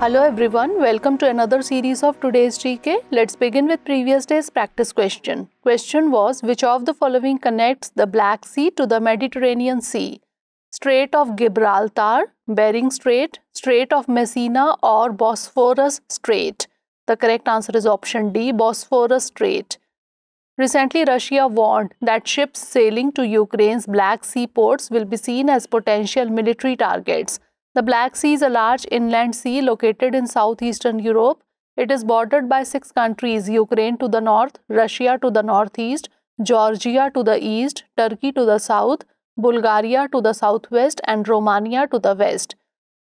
Hello everyone, welcome to another series of today's GK. Let's begin with previous day's practice question. Question was, which of the following connects the Black Sea to the Mediterranean Sea? Strait of Gibraltar, Bering Strait, Strait of Messina or Bosphorus Strait? The correct answer is option D, Bosphorus Strait. Recently, Russia warned that ships sailing to Ukraine's Black Sea ports will be seen as potential military targets. The Black Sea is a large inland sea located in southeastern Europe. It is bordered by 6 countries: Ukraine to the north, Russia to the northeast, Georgia to the east, Turkey to the south, Bulgaria to the southwest, and Romania to the west.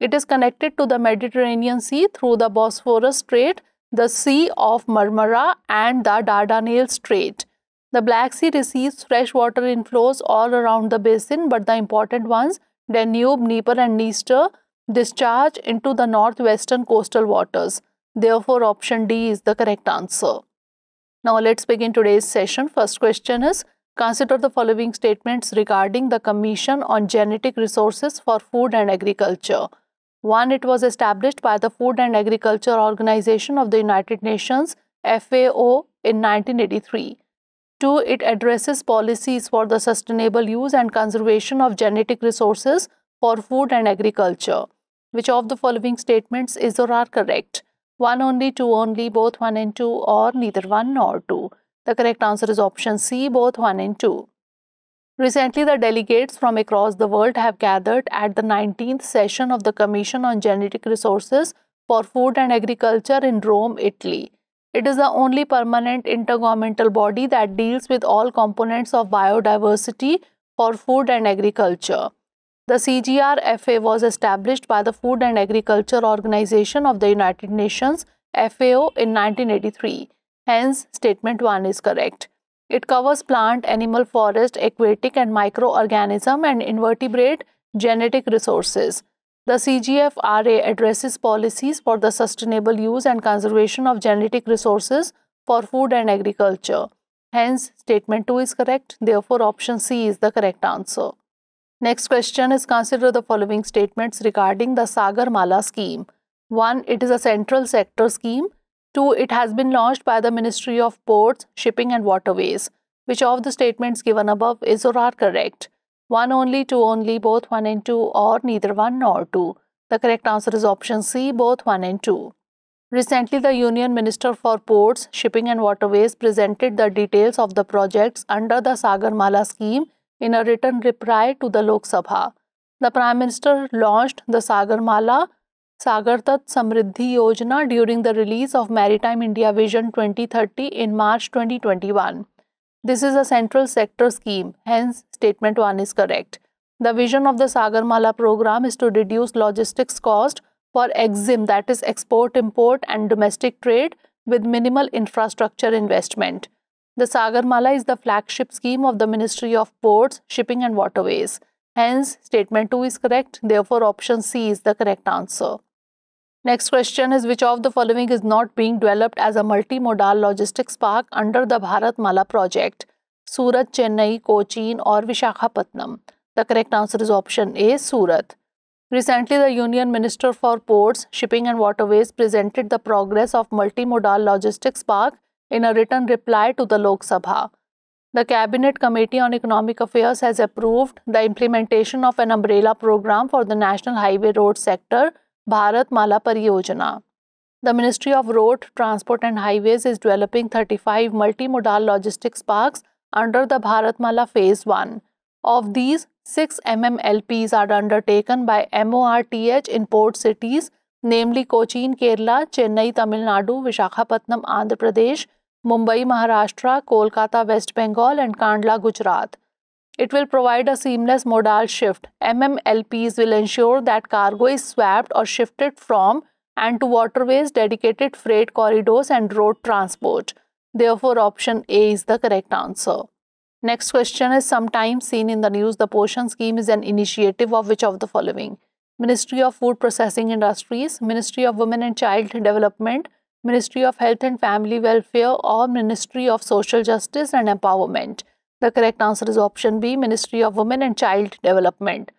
It is connected to the Mediterranean Sea through the Bosphorus Strait, the Sea of Marmara, and the Dardanelles Strait. The Black Sea receives freshwater inflows all around the basin, but the important ones, Danube, Dnieper, and Dniester, discharge into the northwestern coastal waters. Therefore, option D is the correct answer. Now, let's begin today's session. First question is, consider the following statements regarding the Commission on Genetic Resources for Food and Agriculture. 1. It was established by the Food and Agriculture Organization of the United Nations, FAO, in 1983. 2. It addresses policies for the sustainable use and conservation of genetic resources for food and agriculture. Which of the following statements is or are correct? 1 only, 2 only, both 1 and 2, or neither 1 nor 2? The correct answer is option C, both 1 and 2. Recently, the delegates from across the world have gathered at the 19th session of the Commission on Genetic Resources for Food and Agriculture in Rome, Italy. It is the only permanent intergovernmental body that deals with all components of biodiversity for food and agriculture. The CGRFA was established by the Food and Agriculture Organization of the United Nations, FAO, in 1983. Hence, statement 1 is correct. It covers plant, animal, forest, aquatic and microorganism and invertebrate genetic resources. The CGFRA addresses policies for the sustainable use and conservation of genetic resources for food and agriculture. Hence, statement 2 is correct. Therefore, option C is the correct answer. Next question is, consider the following statements regarding the Sagarmala scheme. 1. It is a central sector scheme. 2. It has been launched by the Ministry of Ports, Shipping and Waterways. Which of the statements given above is or are correct? 1 only, 2 only, both 1 and 2, or neither 1 nor 2? The correct answer is option C, both 1 and 2. Recently, the Union Minister for Ports, Shipping and Waterways presented the details of the projects under the Sagarmala scheme in a written reply to the Lok Sabha. The Prime Minister launched the Sagarmala Sagartat Samriddhi Yojana during the release of Maritime India Vision 2030 in March 2021. This is a central sector scheme, hence statement 1 is correct. The vision of the Sagarmala program is to reduce logistics cost for EXIM, that is export, import and domestic trade, with minimal infrastructure investment. The Sagarmala is the flagship scheme of the Ministry of Ports, Shipping and Waterways. Hence, statement 2 is correct. Therefore, option C is the correct answer. Next question is, which of the following is not being developed as a multimodal logistics park under the Bharatmala project? Surat, Chennai, Cochin or Visakhapatnam? The correct answer is option A, Surat. Recently, the Union Minister for Ports, Shipping and Waterways presented the progress of multimodal logistics park in a written reply to the Lok Sabha. The Cabinet Committee on Economic Affairs has approved the implementation of an umbrella program for the National Highway Road Sector, Bharatmala Pariyojana. The Ministry of Road, Transport and Highways is developing 35 multimodal logistics parks under the Bharatmala Phase 1. Of these, 6 MMLPs are undertaken by MORTH in port cities, namely Cochin, Kerala, Chennai, Tamil Nadu, Visakhapatnam, Andhra Pradesh, Mumbai, Maharashtra, Kolkata, West Bengal and Kandla, Gujarat. It will provide a seamless modal shift. MMLPs will ensure that cargo is swapped or shifted from and to waterways, dedicated freight corridors and road transport. Therefore, option A is the correct answer. Next question is, sometimes seen in the news, the POSHAN scheme is an initiative of which of the following? Ministry of Food Processing Industries, Ministry of Women and Child Development, Ministry of Health and Family Welfare or Ministry of Social Justice and Empowerment? The correct answer is option B, Ministry of Women and Child Development.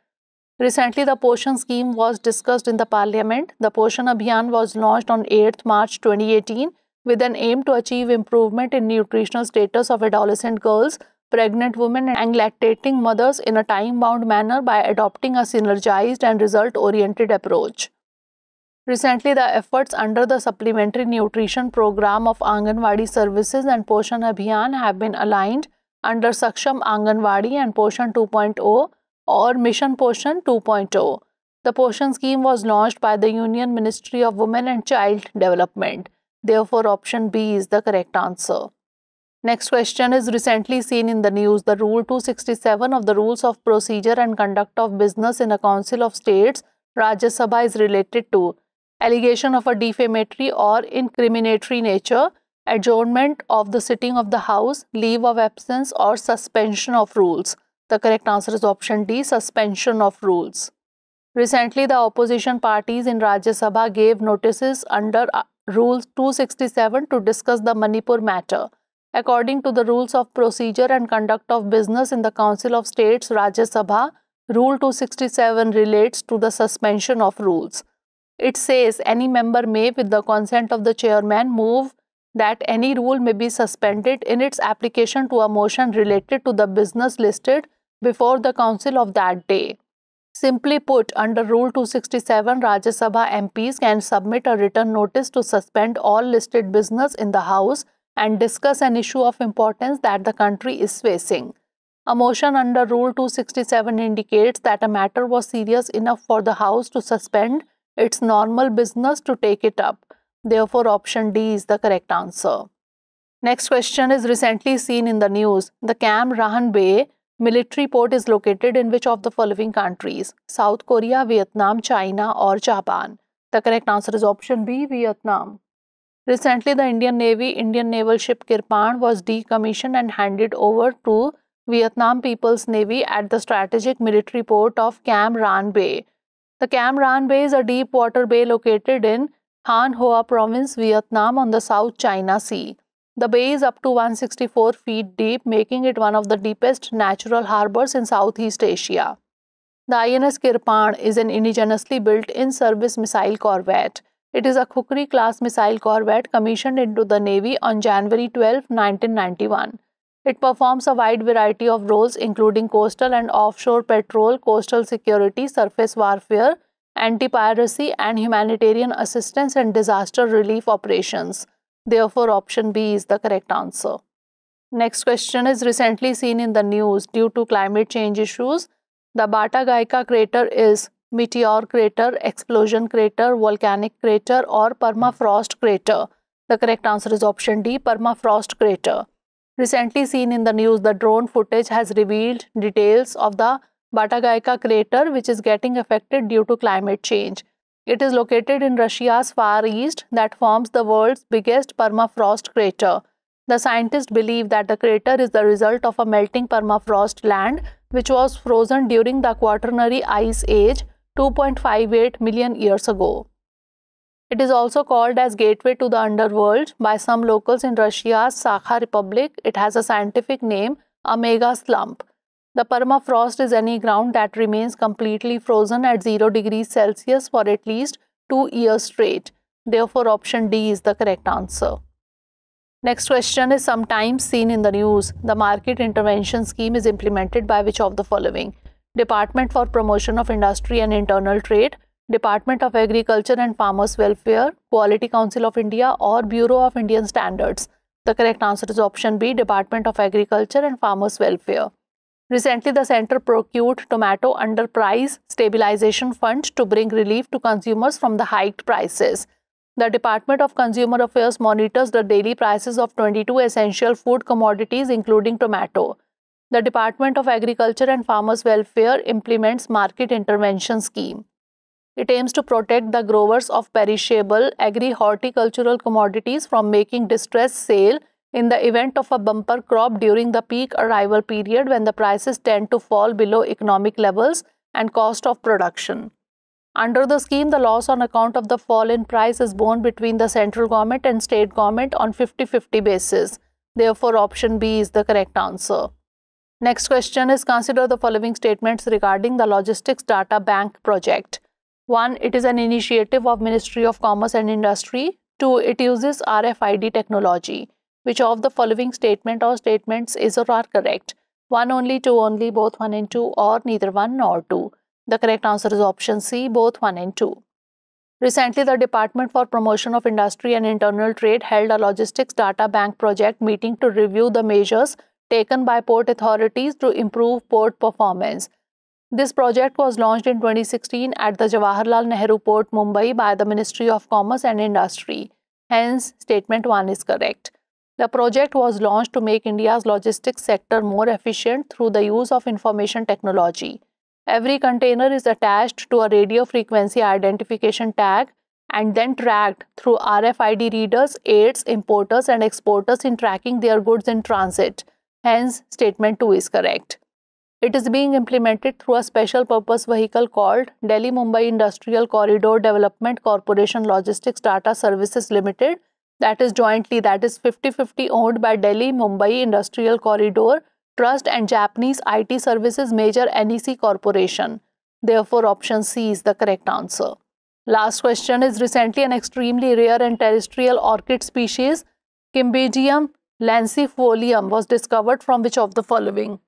Recently, the POSHAN scheme was discussed in the Parliament. The POSHAN Abhiyan was launched on 8th March 2018 with an aim to achieve improvement in nutritional status of adolescent girls, pregnant women and lactating mothers in a time-bound manner by adopting a synergized and result-oriented approach. Recently, the efforts under the Supplementary Nutrition Program of Anganwadi Services and POSHAN Abhiyan have been aligned under Saksham Anganwadi and POSHAN 2.0 or Mission POSHAN 2.0. The POSHAN scheme was launched by the Union Ministry of Women and Child Development. Therefore, option B is the correct answer. Next question is recently seen in the news. The Rule 267 of the Rules of Procedure and Conduct of Business in a Council of States, Rajya Sabha, is related to allegation of a defamatory or incriminatory nature, adjournment of the sitting of the House, leave of absence or suspension of rules. The correct answer is option D, suspension of rules. Recently, the opposition parties in Rajya Sabha gave notices under Rule 267 to discuss the Manipur matter. According to the Rules of Procedure and Conduct of Business in the Council of States, Rajya Sabha, Rule 267 relates to the suspension of rules. It says any member may, with the consent of the chairman, move that any rule may be suspended in its application to a motion related to the business listed before the council of that day. Simply put, under Rule 267, Rajya Sabha MPs can submit a written notice to suspend all listed business in the House and discuss an issue of importance that the country is facing. A motion under Rule 267 indicates that a matter was serious enough for the House to suspend its normal business to take it up. Therefore, option D is the correct answer. Next question is recently seen in the news. The 𝐃𝐫𝐢𝐬𝐡𝐭𝐢 military port is located in which of the following countries? South Korea, Vietnam, China or Japan? The correct answer is option B, Vietnam. Recently, the Indian naval ship 𝐾𝐫𝐢𝐬𝐡𝐭𝐢 was decommissioned and handed over to Vietnam People's Navy at the strategic military port of Cam Ranh Bay. The Cam Ranh Bay is a deep water bay located in Han Hoa Province, Vietnam on the South China Sea. The bay is up to 164 feet deep, making it one of the deepest natural harbors in Southeast Asia. The INS 𝐾𝐫𝐢𝐬𝐡𝐭𝐢 is an indigenously built in-service missile corvette. It is a Kukri-class missile corvette commissioned into the Navy on January 12, 1991. It performs a wide variety of roles including coastal and offshore patrol, coastal security, surface warfare, anti-piracy and humanitarian assistance and disaster relief operations. Therefore, option B is the correct answer. Next question is recently seen in the news. Due to climate change issues, the Batagaika crater is meteor crater, explosion crater, volcanic crater or permafrost crater. The correct answer is option D, permafrost crater. Recently seen in the news, the drone footage has revealed details of the Batagaika crater, which is getting affected due to climate change. It is located in Russia's far east that forms the world's biggest permafrost crater. The scientists believe that the crater is the result of a melting permafrost land which was frozen during the Quaternary Ice Age 2.58 million years ago. It is also called as gateway to the underworld by some locals in Russia's Sakha Republic. It has a scientific name, a mega slump. The permafrost is any ground that remains completely frozen at 0 degrees Celsius for at least 2 years straight. Therefore, option D is the correct answer. Next question is sometimes seen in the news. The market intervention scheme is implemented by which of the following? Department for Promotion of Industry and Internal Trade, Department of Agriculture and Farmers Welfare, Quality Council of India or Bureau of Indian Standards. The correct answer is option B, Department of Agriculture and Farmers Welfare. Recently, the centre procured tomato under Price Stabilization Fund to bring relief to consumers from the hiked prices. The Department of Consumer Affairs monitors the daily prices of 22 essential food commodities including tomato. The Department of Agriculture and Farmers Welfare implements market intervention scheme. It aims to protect the growers of perishable agri-horticultural commodities from making distress sale in the event of a bumper crop during the peak arrival period when the prices tend to fall below economic levels and cost of production. Under the scheme, the loss on account of the fall in price is borne between the central government and state government on 50-50 basis. Therefore, option B is the correct answer. Next question is, consider the following statements regarding the Logistics Data Bank project. 1. It is an initiative of Ministry of Commerce and Industry. 2. It uses RFID technology. Which of the following statement or statements is or are correct? 1 only, 2 only, both 1 and 2, or neither 1 nor 2? The correct answer is option C, both 1 and 2. Recently, the Department for Promotion of Industry and Internal Trade held a Logistics Data Bank project meeting to review the measures taken by port authorities to improve port performance. This project was launched in 2016 at the Jawaharlal Nehru Port, Mumbai by the Ministry of Commerce and Industry. Hence, statement 1 is correct. The project was launched to make India's logistics sector more efficient through the use of information technology. Every container is attached to a radio frequency identification tag and then tracked through RFID readers, aids importers and exporters in tracking their goods in transit. Hence, statement 2 is correct. It is being implemented through a special purpose vehicle called Delhi-Mumbai Industrial Corridor Development Corporation Logistics Data Services Limited, that is 50-50 owned by Delhi-Mumbai Industrial Corridor Trust and Japanese IT Services Major NEC Corporation. Therefore, option C is the correct answer. Last question is, recently an extremely rare and terrestrial orchid species, Cymbidium lancifolium, was discovered from which of the following?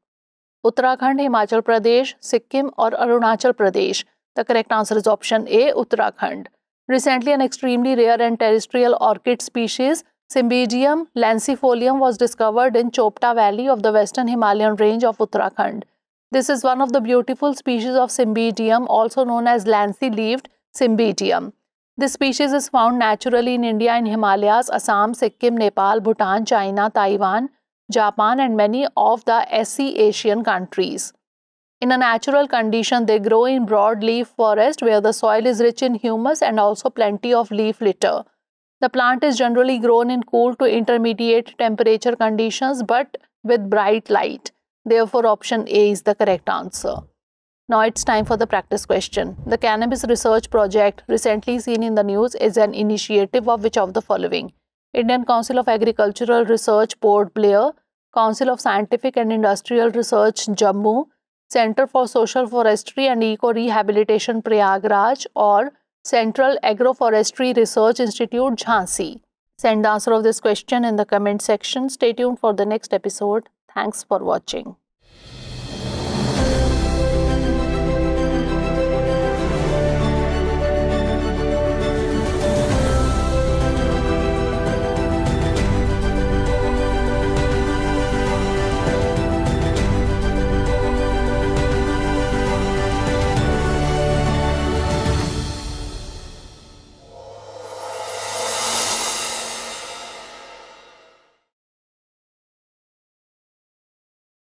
Uttarakhand, Himachal Pradesh, Sikkim, or Arunachal Pradesh? The correct answer is option A, Uttarakhand. Recently, an extremely rare and terrestrial orchid species, Cymbidium lancifolium, was discovered in Chopta Valley of the Western Himalayan range of Uttarakhand. This is one of the beautiful species of Cymbidium, also known as lancy-leaved Cymbidium. This species is found naturally in India in Himalayas, Assam, Sikkim, Nepal, Bhutan, China, Taiwan, Japan, and many of the SC Asian countries. In a natural condition, they grow in broadleaf forest where the soil is rich in humus and also plenty of leaf litter. The plant is generally grown in cool to intermediate temperature conditions but with bright light. Therefore, option A is the correct answer. Now it's time for the practice question. The Cannabis Research Project, recently seen in the news, is an initiative of which of the following? Indian Council of Agricultural Research, Port Blair; Council of Scientific and Industrial Research, Jammu; Center for Social Forestry and Eco-Rehabilitation, Prayagraj; or Central Agroforestry Research Institute, Jhansi? Send the answer of this question in the comment section. Stay tuned for the next episode. Thanks for watching.